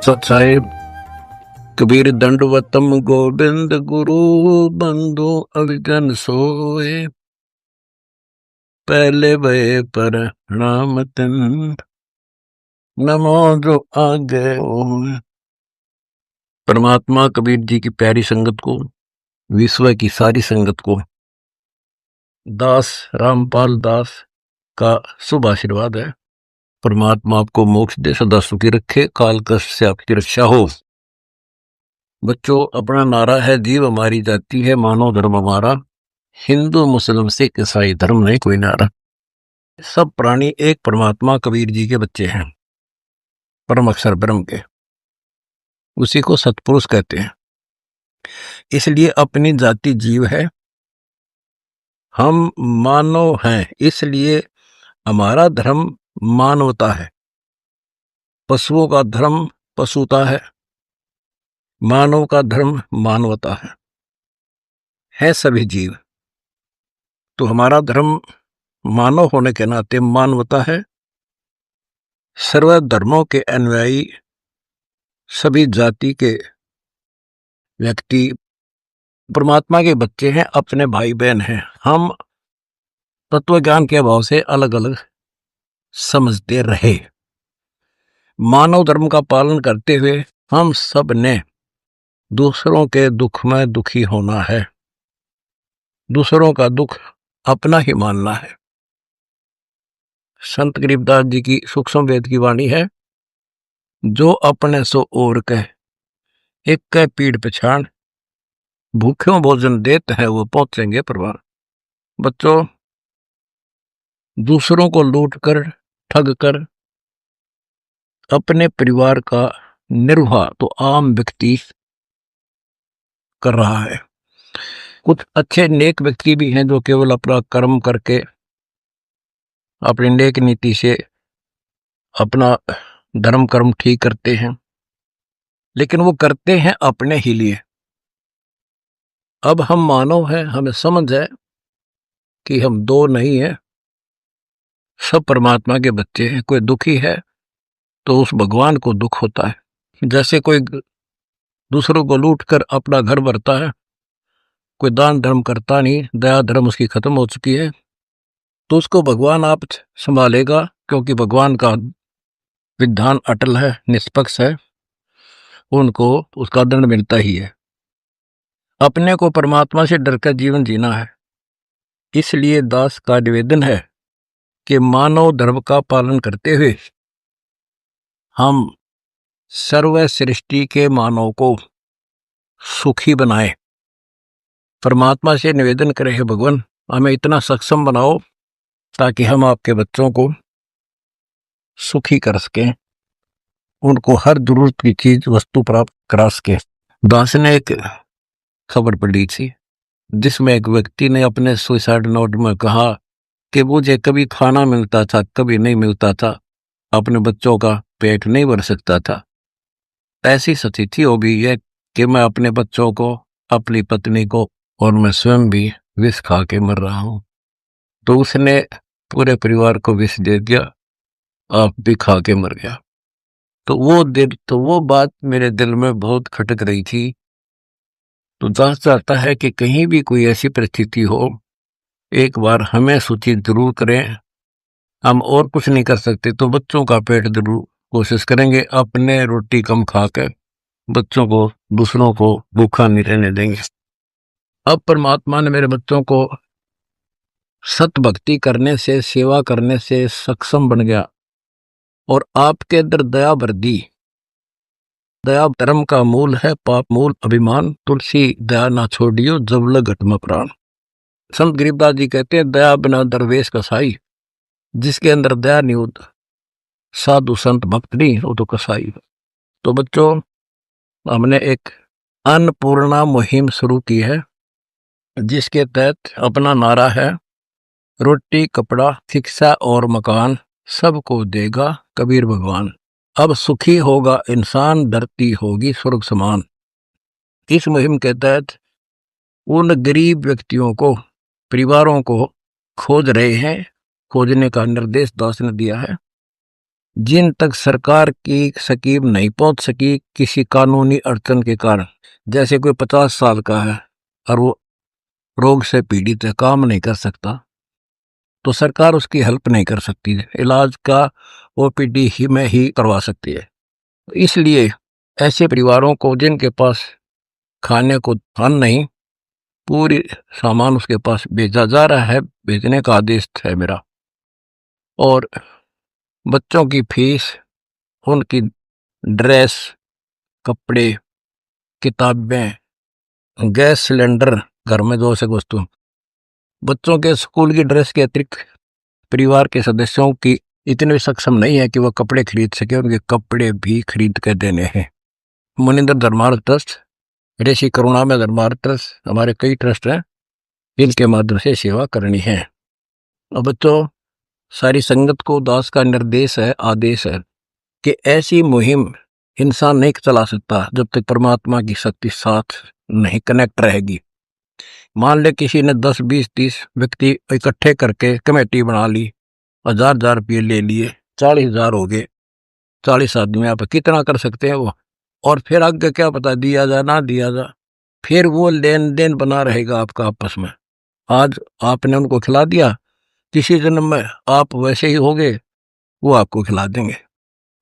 साहेब कबीर दंडवतम गोविंद गुरु बंधु अविजन सोए, पहले भय पर प्रणाम तिन नमो जो आगे होए। परमात्मा कबीर जी की प्यारी संगत को, विश्व की सारी संगत को दास रामपाल दास का शुभ आशीर्वाद है। परमात्मा आपको मोक्ष दे, सदा सुखी रखे, काल कष्ट से आपकी रक्षा हो। बच्चों, अपना नारा है जीव हमारी जाति है, मानव धर्म हमारा, हिंदू मुस्लिम सिख ईसाई धर्म नहीं कोई नारा। सब प्राणी एक परमात्मा कबीर जी के बच्चे हैं, परम अक्षर ब्रह्म के, उसी को सतपुरुष कहते हैं। इसलिए अपनी जाति जीव है, हम मानव हैं, इसलिए हमारा धर्म मानवता है। पशुओं का धर्म पशुता है, मानव का धर्म मानवता है सभी जीव। तो हमारा धर्म मानव होने के नाते मानवता है। सर्व धर्मों के अनुयायी, सभी जाति के व्यक्ति परमात्मा के बच्चे हैं, अपने भाई बहन हैं। हम तत्व ज्ञान के अभाव से अलग अलग समझते रहे। मानव धर्म का पालन करते हुए हम सब ने दूसरों के दुख में दुखी होना है, दूसरों का दुख अपना ही मानना है। संत गरीबदास जी की सूक्ष्म वेद की वाणी है, जो अपने सो और कह, एक कह पीड़ पछाड़, भूखों भोजन देते हैं वो पहुंचेंगे परवान। बच्चों, दूसरों को लूट कर ठग कर अपने परिवार का निर्वाह तो आम व्यक्ति कर रहा है। कुछ अच्छे नेक व्यक्ति भी हैं जो केवल अपना कर्म करके अपनी नेक नीति से अपना धर्म कर्म ठीक करते हैं, लेकिन वो करते हैं अपने ही लिए। अब हम मानव हैं, हमें समझ है कि हम दो नहीं है, सब परमात्मा के बच्चे हैं। कोई दुखी है तो उस भगवान को दुख होता है। जैसे कोई दूसरों को लूट कर अपना घर भरता है, कोई दान धर्म करता नहीं, दया धर्म उसकी खत्म हो चुकी है, तो उसको भगवान आप संभालेगा, क्योंकि भगवान का विधान अटल है, निष्पक्ष है, उनको उसका दंड मिलता ही है। अपने को परमात्मा से डरकर जीवन जीना है। इसलिए दास का निवेदन है कि मानव धर्म का पालन करते हुए हम सर्व सृष्टि के मानव को सुखी बनाए। परमात्मा से निवेदन करें, हे भगवान हमें इतना सक्षम बनाओ ताकि हम आपके बच्चों को सुखी कर सकें, उनको हर जरूरत की चीज वस्तु प्राप्त करा सके। दास ने एक खबर पढ़ी थी जिसमें एक व्यक्ति ने अपने सुसाइड नोट में कहा कि मुझे कभी खाना मिलता था, कभी नहीं मिलता था, अपने बच्चों का पेट नहीं भर सकता था। ऐसी स्थिति हो गई है कि मैं अपने बच्चों को, अपनी पत्नी को और मैं स्वयं भी विष खा के मर रहा हूं। तो उसने पूरे परिवार को विष दे दिया, आप भी खा के मर गया। तो वो बात मेरे दिल में बहुत खटक रही थी। तो दास चाहता है कि कहीं भी कोई ऐसी परिस्थिति हो, एक बार हमें सूचित जरूर करें। हम और कुछ नहीं कर सकते तो बच्चों का पेट जरूर कोशिश करेंगे, अपने रोटी कम खाकर बच्चों को, दूसरों को भूखा नहीं रहने देंगे। अब परमात्मा ने मेरे बच्चों को सत भक्ति करने से, सेवा करने से सक्षम बन गया और आपके अंदर दया भर दी। दया धर्म का मूल है, पाप मूल अभिमान, तुलसी दया ना छोड़ियो, जब लग घट में प्राण। संत गरीबदास जी कहते हैं, दया बिना दरवेश कसाई, जिसके अंदर दया नहीं हो, साधु संत भक्त नहीं, वो तो कसाई। तो बच्चों, हमने एक अन्नपूर्णा मुहिम शुरू की है, जिसके तहत अपना नारा है, रोटी कपड़ा शिक्षा और मकान सबको देगा कबीर भगवान। अब सुखी होगा इंसान, धरती होगी स्वर्ग समान। इस मुहिम के तहत उन गरीब व्यक्तियों को, परिवारों को खोज रहे हैं, खोजने का निर्देश दास ने दिया है। जिन तक सरकार की स्कीम नहीं पहुंच सकी किसी कानूनी अड़चन के कारण, जैसे कोई 50 साल का है और वो रोग से पीड़ित है, काम नहीं कर सकता, तो सरकार उसकी हेल्प नहीं कर सकती है, इलाज का ओपीडी ही में ही करवा सकती है। इसलिए ऐसे परिवारों को जिनके पास खाने को धन नहीं, पूरी सामान उसके पास भेजा जा रहा है, भेजने का आदेश है मेरा। और बच्चों की फीस, उनकी ड्रेस, कपड़े, किताबें, गैस सिलेंडर, घर में जो से वस्तु, बच्चों के स्कूल की ड्रेस के अतिरिक्त परिवार के सदस्यों की इतने सक्षम नहीं है कि वह कपड़े खरीद सके, उनके कपड़े भी खरीद कर देने हैं। मुनिंदर धर्मार्थ ट्रस्ट, ऋषि करुणामय धर्मार्थ ट्रस्ट, हमारे कई ट्रस्ट हैं जिनके माध्यम से सेवा करनी है। और बच्चों, सारी संगत को दास का निर्देश है, आदेश है कि ऐसी मुहिम इंसान नहीं चला सकता जब तक परमात्मा की शक्ति साथ नहीं कनेक्ट रहेगी। मान ले किसी ने 10, 20, 30 व्यक्ति इकट्ठे करके कमेटी बना ली, 1000 रुपये ले लिए, 40,000 हो गए, 40 आदमी आप कितना कर सकते हैं वो। और फिर आगे क्या पता दिया जा ना दिया जा, फिर वो लेन देन बना रहेगा आपका आपस में। आज आपने उनको खिला दिया, किसी जन्म में आप वैसे ही होगे, वो आपको खिला देंगे।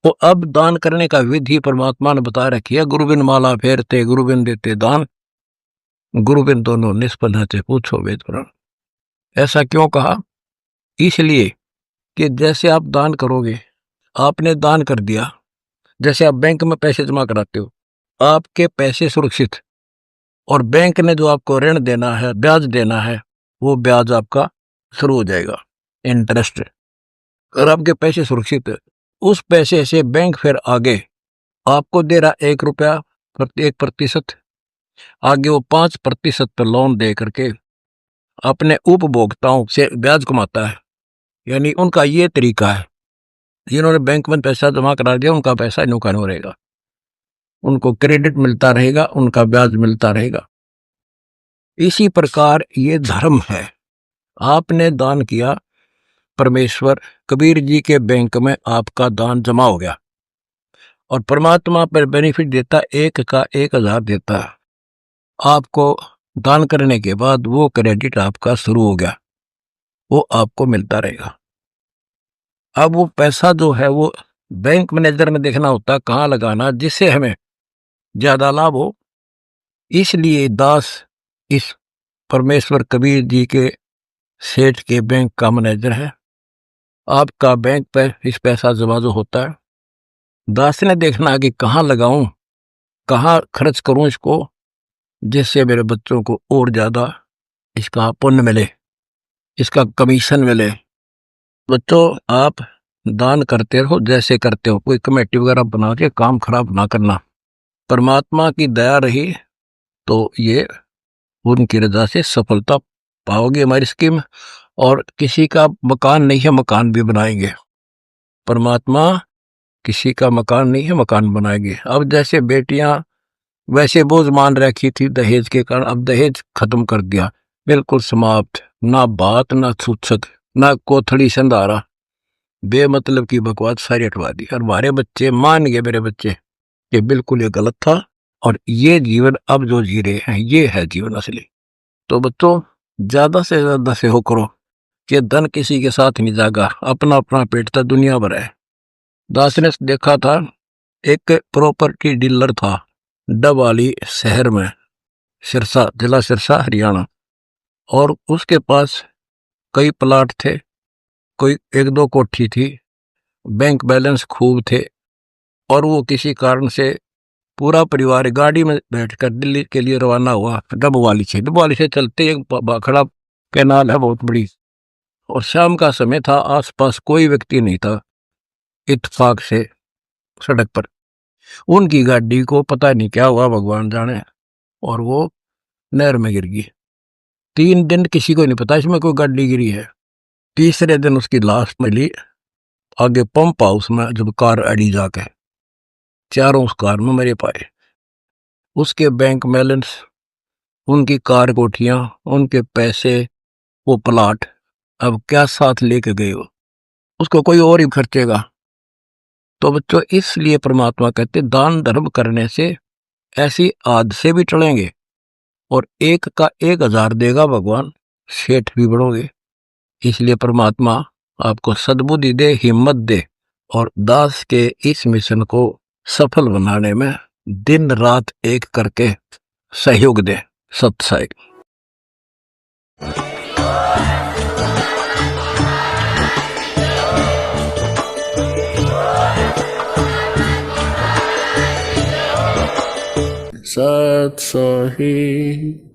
तो अब दान करने का विधि परमात्मा ने बता रखी है। गुरुबिन माला फेरते, गुरुबिन देते दान, गुरुबिन दोनों निष्फल है, पूछो वेद पुराण। ऐसा क्यों कहा? इसलिए कि जैसे आप दान करोगे, आपने दान कर दिया, जैसे आप बैंक में पैसे जमा कराते हो, आपके पैसे सुरक्षित, और बैंक ने जो आपको ऋण देना है, ब्याज देना है, वो ब्याज आपका शुरू हो जाएगा, इंटरेस्ट। और आपके पैसे सुरक्षित है, उस पैसे से बैंक फिर आगे आपको दे रहा 1 रुपया, 1%, आगे वो 5% पर लोन दे करके अपने उपभोक्ताओं से ब्याज कमाता है। यानी उनका ये तरीका है, जिन्होंने बैंक में पैसा जमा करा दिया उनका पैसा नुकसान हो रहेगा, उनको क्रेडिट मिलता रहेगा, उनका ब्याज मिलता रहेगा। इसी प्रकार ये धर्म है। आपने दान किया, परमेश्वर कबीर जी के बैंक में आपका दान जमा हो गया, और परमात्मा पर बेनिफिट देता, 1 का 1000 देता है आपको। दान करने के बाद वो क्रेडिट आपका शुरू हो गया, वो आपको मिलता रहेगा। अब वो पैसा जो है वो बैंक मैनेजर में देखना होता है कहाँ लगाना, जिससे हमें ज्यादा लाभ हो। इसलिए दास इस परमेश्वर कबीर जी के सेठ के बैंक का मैनेजर है। आपका बैंक पर इस पैसा जमा जो होता है, दास ने देखना कि कहाँ लगाऊं, कहाँ खर्च करूं इसको, जिससे मेरे बच्चों को और ज्यादा इसका पुण्य मिले, इसका कमीशन मिले। बच्चों, आप दान करते रहो जैसे करते हो, कोई कमेटी वगैरह बना के काम खराब ना करना। परमात्मा की दया रही तो ये उनकी रजा से सफलता पाओगे हमारी स्कीम। और किसी का मकान नहीं है, मकान भी बनाएंगे। परमात्मा किसी का मकान नहीं है, मकान बनाएंगे। अब जैसे बेटियां वैसे बोझ मान रखी थी दहेज के कारण, अब दहेज खत्म कर दिया, बिल्कुल समाप्त। ना बात, ना छूछक, ना कोथड़ी संधारा, बेमतलब की बकवास सारी हटवा दी। और हमारे बच्चे मान गए, मेरे बच्चे, कि बिल्कुल ये गलत था, और ये जीवन अब जो जी रहे हैं ये है जीवन असली। तो बच्चों, ज्यादा से ज्यादा सेवा करो कि धन किसी के साथ नहीं जागा, अपना अपना पेट था, दुनिया भर है। दास ने देखा था, एक प्रॉपर्टी डीलर था डबवाली शहर में, सिरसा, जिला सिरसा, हरियाणा। और उसके पास कई प्लाट थे, कोई 1-2 कोठी थी, बैंक बैलेंस खूब थे। और वो किसी कारण से पूरा परिवार गाड़ी में बैठकर दिल्ली के लिए रवाना हुआ, डबवाली से। डबवाली से चलते एक भाखड़ा कैनाल है बहुत बड़ी, और शाम का समय था, आसपास कोई व्यक्ति नहीं था। इत्तेफाक से सड़क पर उनकी गाड़ी को पता नहीं क्या हुआ, भगवान जाने, और वो नहर में गिर गई। 3 दिन किसी को नहीं पता इसमें कोई गाड़ी गिरी है। तीसरे दिन उसकी लाश मिली आगे पंप हाउस में, जब कार अड़ी जाके, चारों उस कार में मरे पाए। उसके बैंक बैलेंस, उनकी कार, कोठियां, उनके पैसे, वो प्लाट, अब क्या साथ लेके गए हो? उसको कोई और ही खर्चेगा। तो बच्चों इसलिए परमात्मा कहते दान धर्म करने से ऐसी आद से भी टलेंगे और 1 का 1000 देगा भगवान, सेठ भी बढ़ोगे। इसलिए परमात्मा आपको सद्बुद्धि दे, हिम्मत दे और दास के इस मिशन को सफल बनाने में दिन रात एक करके सहयोग दे। सत्साई। सत्साई।